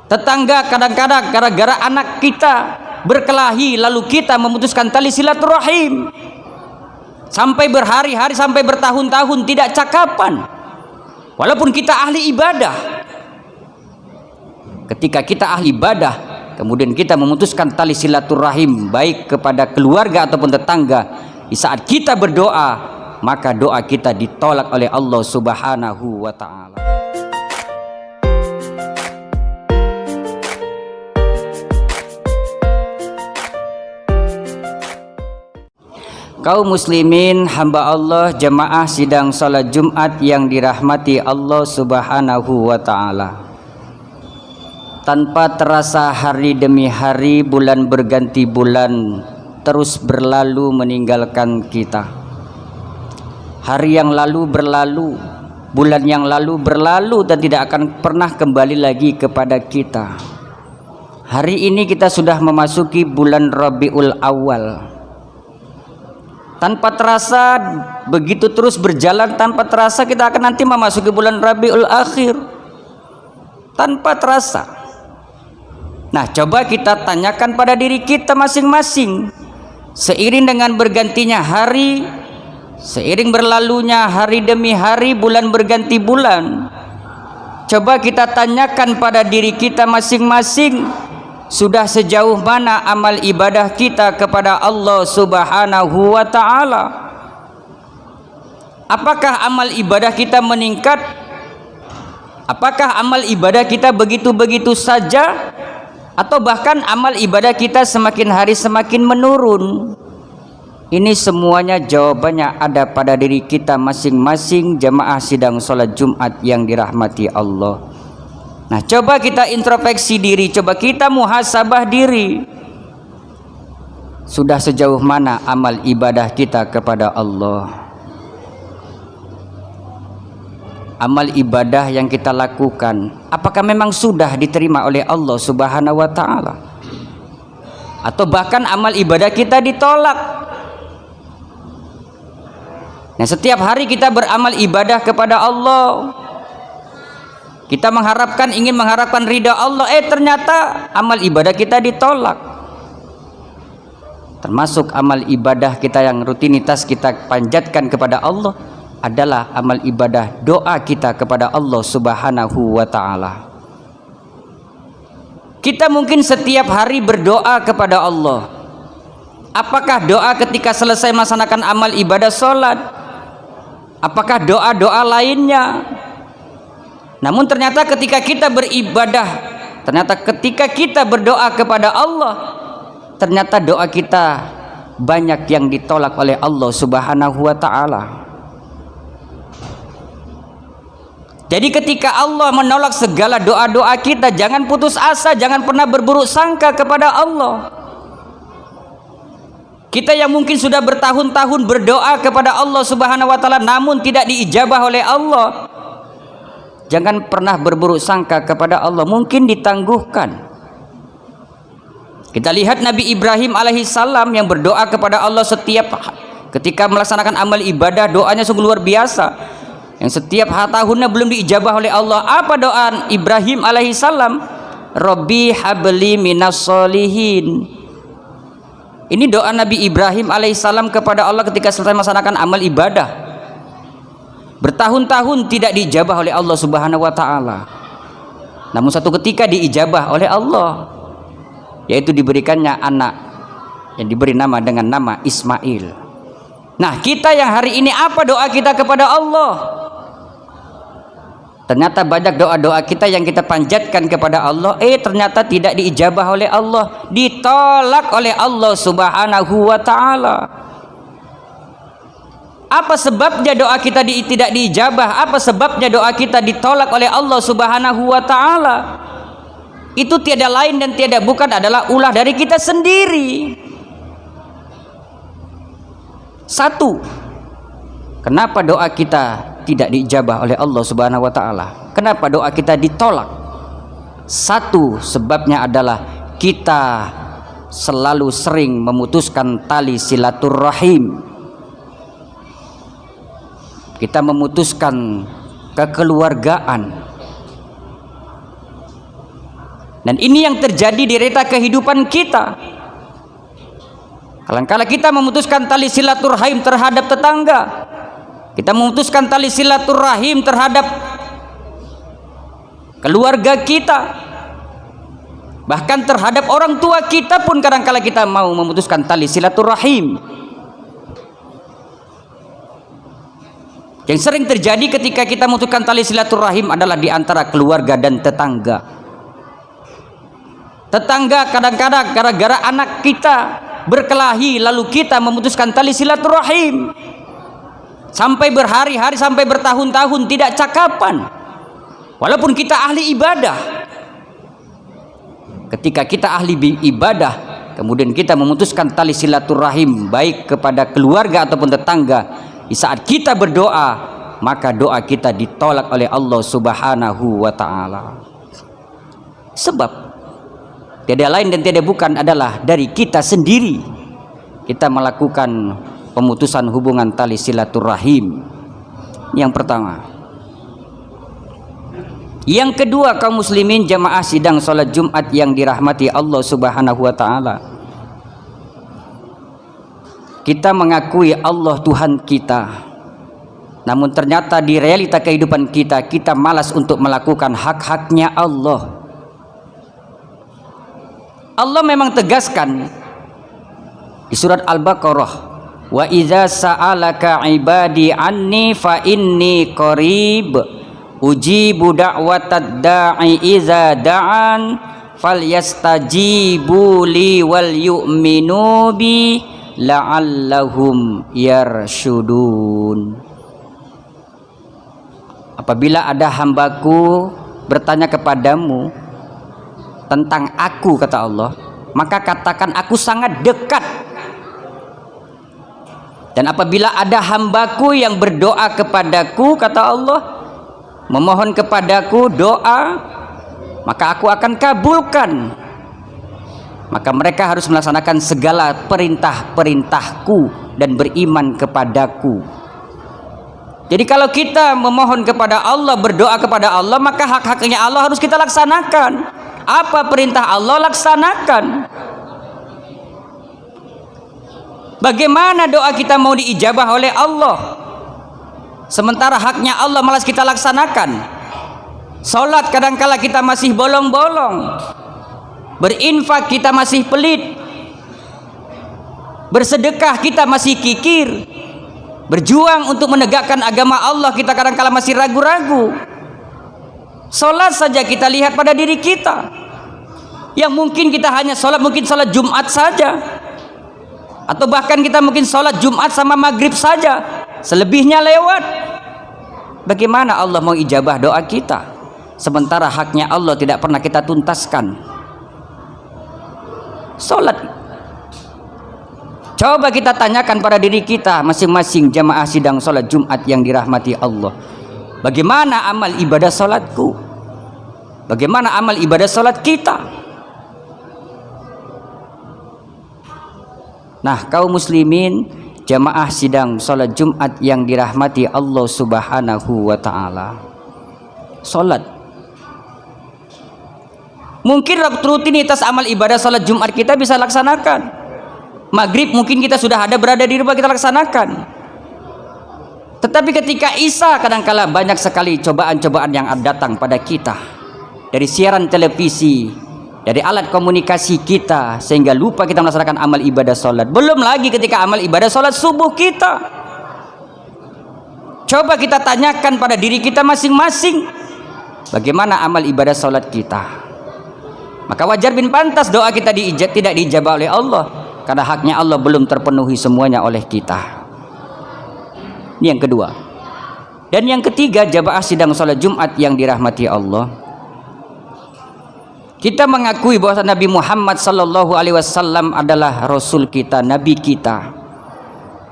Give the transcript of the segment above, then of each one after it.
Tetangga kadang-kadang gara-gara anak kita berkelahi lalu kita memutuskan tali silaturahim. Sampai berhari-hari, sampai bertahun-tahun tidak cakapan. Walaupun kita ahli ibadah. Ketika kita ahli ibadah, kemudian kita memutuskan tali silaturahim baik kepada keluarga ataupun tetangga, di saat kita berdoa, maka doa kita ditolak oleh Allah Subhanahu wa ta'ala. Kaum muslimin, hamba Allah, jemaah sidang salat Jumat yang dirahmati Allah Subhanahu wa ta'ala. Tanpa terasa hari demi hari, bulan berganti bulan terus berlalu meninggalkan kita. Hari yang lalu berlalu, bulan yang lalu berlalu dan tidak akan pernah kembali lagi kepada kita. Hari ini kita sudah memasuki bulan Rabiul Awal. Tanpa terasa begitu terus berjalan, tanpa terasa kita akan nanti memasuki bulan Rabiul Akhir. Tanpa terasa. Nah, coba kita tanyakan pada diri kita masing-masing. Seiring dengan bergantinya hari, seiring berlalunya hari demi hari, bulan berganti bulan, coba kita tanyakan pada diri kita masing-masing, sudah sejauh mana amal ibadah kita kepada Allah Subhanahu wa ta'ala? Apakah amal ibadah kita meningkat? Apakah amal ibadah kita begitu-begitu saja? Atau bahkan amal ibadah kita semakin hari semakin menurun? Ini semuanya jawabannya ada pada diri kita masing-masing, jemaah sidang salat Jumat yang dirahmati Allah. Nah, coba kita introspeksi diri, coba kita muhasabah diri. Sudah sejauh mana amal ibadah kita kepada Allah? Amal ibadah yang kita lakukan, apakah memang sudah diterima oleh Allah Subhanahu wa ta'ala? Atau bahkan amal ibadah kita ditolak? Nah, setiap hari kita beramal ibadah kepada Allah, kita ingin mengharapkan ridha Allah, ternyata amal ibadah kita ditolak. Termasuk amal ibadah kita yang rutinitas kita panjatkan kepada Allah adalah amal ibadah doa kita kepada Allah Subhanahu wa ta'ala. Kita mungkin setiap hari berdoa kepada Allah. Apakah doa ketika selesai melaksanakan amal ibadah sholat? Apakah doa-doa lainnya? Namun ternyata ketika kita beribadah, ternyata ketika kita berdoa kepada Allah, ternyata doa kita banyak yang ditolak oleh Allah Subhanahu wa ta'ala. Jadi ketika Allah menolak segala doa-doa kita, jangan putus asa, jangan pernah berburuk sangka kepada Allah. Kita yang mungkin sudah bertahun-tahun berdoa kepada Allah Subhanahu wa ta'ala namun tidak diijabah oleh Allah, jangan pernah berburuk sangka kepada Allah, mungkin ditangguhkan. Kita lihat Nabi Ibrahim alaihissalam yang berdoa kepada Allah setiap ketika melaksanakan amal ibadah, doanya sungguh luar biasa. Yang setiap tahunnya belum diijabah oleh Allah. Apa doa Ibrahim alaihissalam? Rabbi habli minas solihin. Ini doa Nabi Ibrahim alaihissalam kepada Allah ketika selesai melaksanakan amal ibadah. Bertahun-tahun tidak diijabah oleh Allah Subhanahu wa ta'ala. Namun satu ketika diijabah oleh Allah, yaitu diberikannya anak yang diberi nama dengan nama Ismail. Nah, kita yang hari ini apa doa kita kepada Allah? Ternyata banyak doa-doa kita yang kita panjatkan kepada Allah, ternyata tidak diijabah oleh Allah, ditolak oleh Allah Subhanahu wa ta'ala. Apa sebabnya doa kita tidak diijabah? Apa sebabnya doa kita ditolak oleh Allah Subhanahu wa ta'ala? Itu tiada lain dan tiada bukan adalah ulah dari kita sendiri. Satu, kenapa doa kita tidak diijabah oleh Allah Subhanahu wa ta'ala? Kenapa doa kita ditolak? Satu sebabnya adalah kita selalu sering memutuskan tali silaturahim. Kita memutuskan kekeluargaan. Dan ini yang terjadi di realita kehidupan kita. Kadang-kala kita memutuskan tali silaturahim terhadap tetangga, kita memutuskan tali silaturahim terhadap keluarga kita, bahkan terhadap orang tua kita pun kadang-kala kita mau memutuskan tali silaturahim. Yang sering terjadi ketika kita memutuskan tali silaturahim adalah di antara keluarga dan tetangga. Tetangga kadang-kadang gara-gara anak kita berkelahi lalu kita memutuskan tali silaturahim. Sampai berhari-hari, sampai bertahun-tahun tidak cakapan. Walaupun kita ahli ibadah. Ketika kita ahli ibadah, kemudian kita memutuskan tali silaturahim baik kepada keluarga ataupun tetangga, di saat kita berdoa, maka doa kita ditolak oleh Allah Subhanahu wa ta'ala. Sebab tiada lain dan tiada bukan adalah dari kita sendiri. Kita melakukan pemutusan hubungan tali silaturahim. Yang pertama. Yang kedua, kaum muslimin jamaah sidang salat Jumat yang dirahmati Allah Subhanahu wa ta'ala. Kita mengakui Allah Tuhan kita, namun ternyata di realita kehidupan kita, kita malas untuk melakukan hak-haknya Allah. Allah memang tegaskan di surat Al-Baqarah, wa idza sa'alaka ibadi anni fa inni qarib ujibu da'watad da'i idza da'an falyastajibu li wal yu'minu bi la'allahum yarsyudun. Apabila ada hambaku bertanya kepadamu tentang aku, kata Allah, maka katakan aku sangat dekat. Dan apabila ada hambaku yang berdoa kepadaku, kata Allah, memohon kepadaku doa, maka aku akan kabulkan. Maka mereka harus melaksanakan segala perintah-perintahku dan beriman kepadaku. Jadi kalau kita memohon kepada Allah, berdoa kepada Allah, maka hak-haknya Allah harus kita laksanakan. Apa perintah Allah, laksanakan. Bagaimana doa kita mau diijabah oleh Allah, sementara haknya Allah malas kita laksanakan? Salat kadangkala kita masih bolong-bolong, berinfak kita masih pelit, bersedekah kita masih kikir, berjuang untuk menegakkan agama Allah kita kadangkala masih ragu-ragu. Salat saja kita lihat pada diri kita, yang mungkin kita hanya salat, mungkin salat Jumat saja, atau bahkan kita mungkin salat Jumat sama maghrib saja, selebihnya lewat. Bagaimana Allah mau ijabah doa kita, sementara haknya Allah tidak pernah kita tuntaskan? Salat. Coba kita tanyakan pada diri kita masing-masing jamaah sidang salat Jumat yang dirahmati Allah. Bagaimana amal ibadah salatku? Bagaimana amal ibadah salat kita? Nah, kaum muslimin jamaah sidang salat Jumat yang dirahmati Allah Subhanahu wa ta'ala. Salat, mungkin rutinitas amal ibadah salat Jumat kita bisa laksanakan. Maghrib mungkin kita sudah ada berada di rumah, kita laksanakan. Tetapi ketika Isya kadangkala banyak sekali cobaan-cobaan yang datang pada kita dari siaran televisi, dari alat komunikasi kita, sehingga lupa kita melaksanakan amal ibadah salat. Belum lagi ketika amal ibadah salat subuh kita. Coba kita tanyakan pada diri kita masing-masing, bagaimana amal ibadah salat kita? Maka wajar bin pantas doa kita tidak diijabah oleh Allah, karena haknya Allah belum terpenuhi semuanya oleh kita. Ini yang kedua. Dan yang ketiga, jamaah sidang salat Jumat yang dirahmati Allah, kita mengakui bahwa Nabi Muhammad sallallahu alaihi wasallam adalah rasul kita, nabi kita.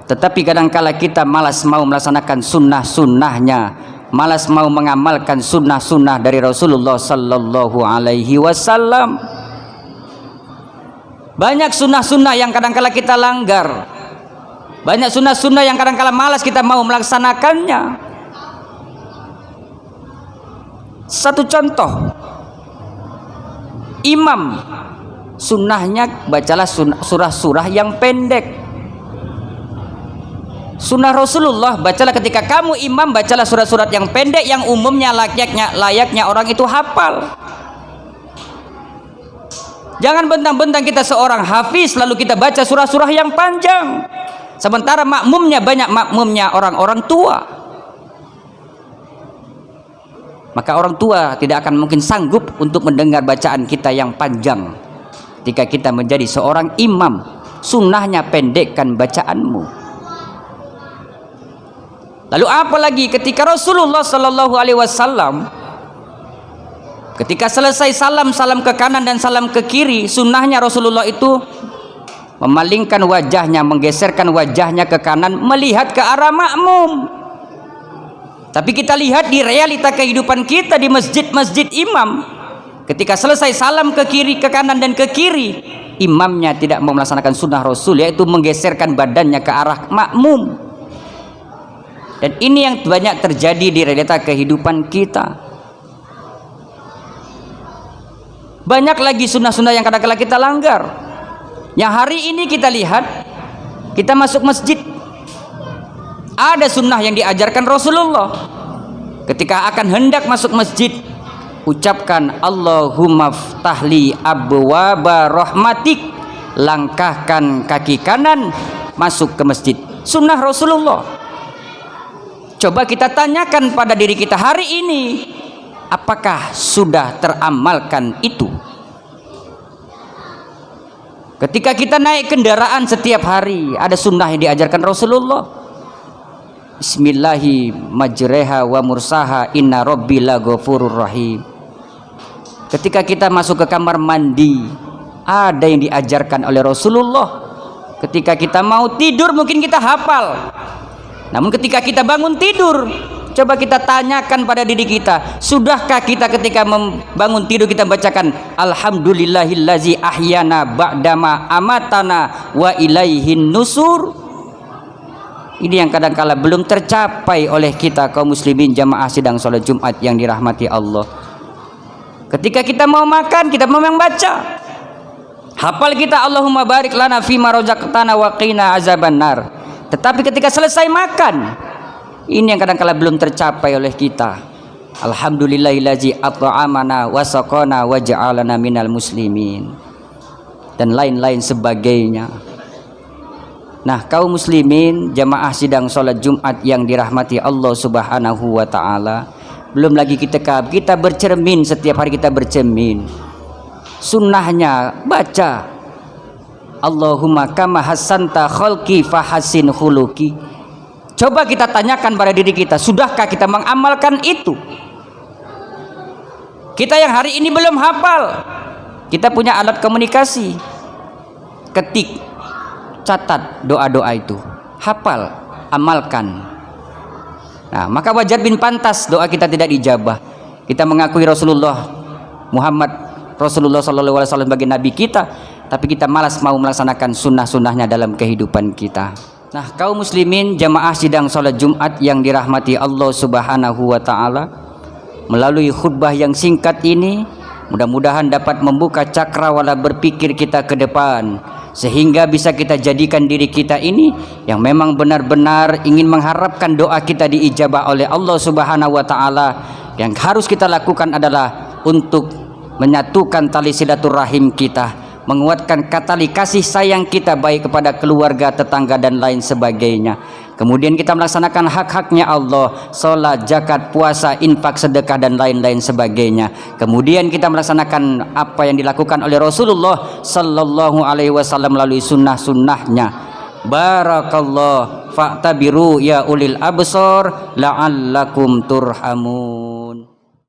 Tetapi kadangkala kita malas mau melaksanakan sunnah-sunnahnya, malas mau mengamalkan sunnah-sunnah dari Rasulullah sallallahu alaihi wasallam. Banyak sunnah-sunnah yang kadangkala kita langgar, banyak sunnah-sunnah yang kadangkala malas kita mau melaksanakannya. Satu contoh, imam, sunnahnya bacalah surah-surah yang pendek. Sunnah Rasulullah, bacalah ketika kamu imam, bacalah surat-surat yang pendek yang umumnya layaknya orang itu hafal. Jangan bentang-bentang kita seorang hafiz lalu kita baca surah-surah yang panjang, sementara makmumnya banyak makmumnya orang-orang tua. Maka orang tua tidak akan mungkin sanggup untuk mendengar bacaan kita yang panjang. Ketika kita menjadi seorang imam, sunnahnya pendekkan bacaanmu. Lalu apalagi ketika Rasulullah Sallallahu Alaihi Wasallam ketika selesai salam ke kanan dan salam ke kiri, sunnahnya Rasulullah itu memalingkan wajahnya, menggeserkan wajahnya ke kanan, melihat ke arah makmum. Tapi kita lihat di realita kehidupan kita di masjid-masjid imam, ketika selesai salam ke kiri, ke kanan dan ke kiri, imamnya tidak mau melaksanakan sunnah Rasul, yaitu menggeserkan badannya ke arah makmum. Dan ini yang banyak terjadi di realita kehidupan kita. Banyak lagi sunnah-sunnah yang kadang-kadang kita langgar. Yang hari ini kita lihat, kita masuk masjid, ada sunnah yang diajarkan Rasulullah. Ketika akan hendak masuk masjid, ucapkan Allahumma ftahli abwaba rahmatik, langkahkan kaki kanan masuk ke masjid. Sunnah Rasulullah. Coba kita tanyakan pada diri kita hari ini, apakah sudah teramalkan itu? Ketika kita naik kendaraan setiap hari, ada sunnah yang diajarkan Rasulullah. Bismillahi majreha wa mursaha inna rabbi laghafurur rahim. Ketika kita masuk ke kamar mandi, ada yang diajarkan oleh Rasulullah. Ketika kita mau tidur mungkin kita hafal. Namun ketika kita bangun tidur, coba kita tanyakan pada diri kita, sudahkah kita ketika bangun tidur kita bacakan Alhamdulillahillazi ahyana ba'dama amatana wa ilaihin nusur? Ini yang kadang-kala belum tercapai oleh kita kaum muslimin jamaah sidang salat Jumat yang dirahmati Allah. Ketika kita mau makan, kita mau membaca, hafal kita Allahumma barik lana fima razaqtana wa qina azabannar. Tetapi ketika selesai makan, ini yang kadang-kala belum tercapai oleh kita. Alhamdulillahillazi at'amana wa saqana wa ja'alana minal muslimin, dan lain-lain sebagainya. Nah, kaum muslimin jamaah sidang salat Jumat yang dirahmati Allah Subhanahu wa taala, belum lagi kita bercermin, setiap hari kita bercermin. Sunnahnya baca Allahumma kama hasanta khalqi fahasin khuluqi. Coba kita tanyakan pada diri kita, sudahkah kita mengamalkan itu? Kita yang hari ini belum hafal, kita punya alat komunikasi, ketik, catat doa-doa itu, hafal, amalkan. Nah, maka wajar bin pantas doa kita tidak dijabah. Kita mengakui Rasulullah Rasulullah Sallallahu Alaihi Wasallam sebagai nabi kita, tapi kita malas mau melaksanakan sunnah-sunnahnya dalam kehidupan kita. Nah, kaum muslimin jamaah sidang salat Jumat yang dirahmati Allah Subhanahu wa taala, melalui khutbah yang singkat ini mudah-mudahan dapat membuka cakrawala berpikir kita ke depan, sehingga bisa kita jadikan diri kita ini yang memang benar-benar ingin mengharapkan doa kita diijabah oleh Allah Subhanahu wa taala. Yang harus kita lakukan adalah untuk menyatukan tali silaturahim kita, menguatkan tali kasih sayang kita baik kepada keluarga, tetangga dan lain sebagainya. Kemudian kita melaksanakan hak-haknya Allah, sholat, zakat, puasa, infak, sedekah dan lain-lain sebagainya. Kemudian kita melaksanakan apa yang dilakukan oleh Rasulullah Sallallahu Alaihi Wasallam melalui sunnah-sunnahnya. Barakallah, fa'tabiru ya ulil absar la'allakum turhamun.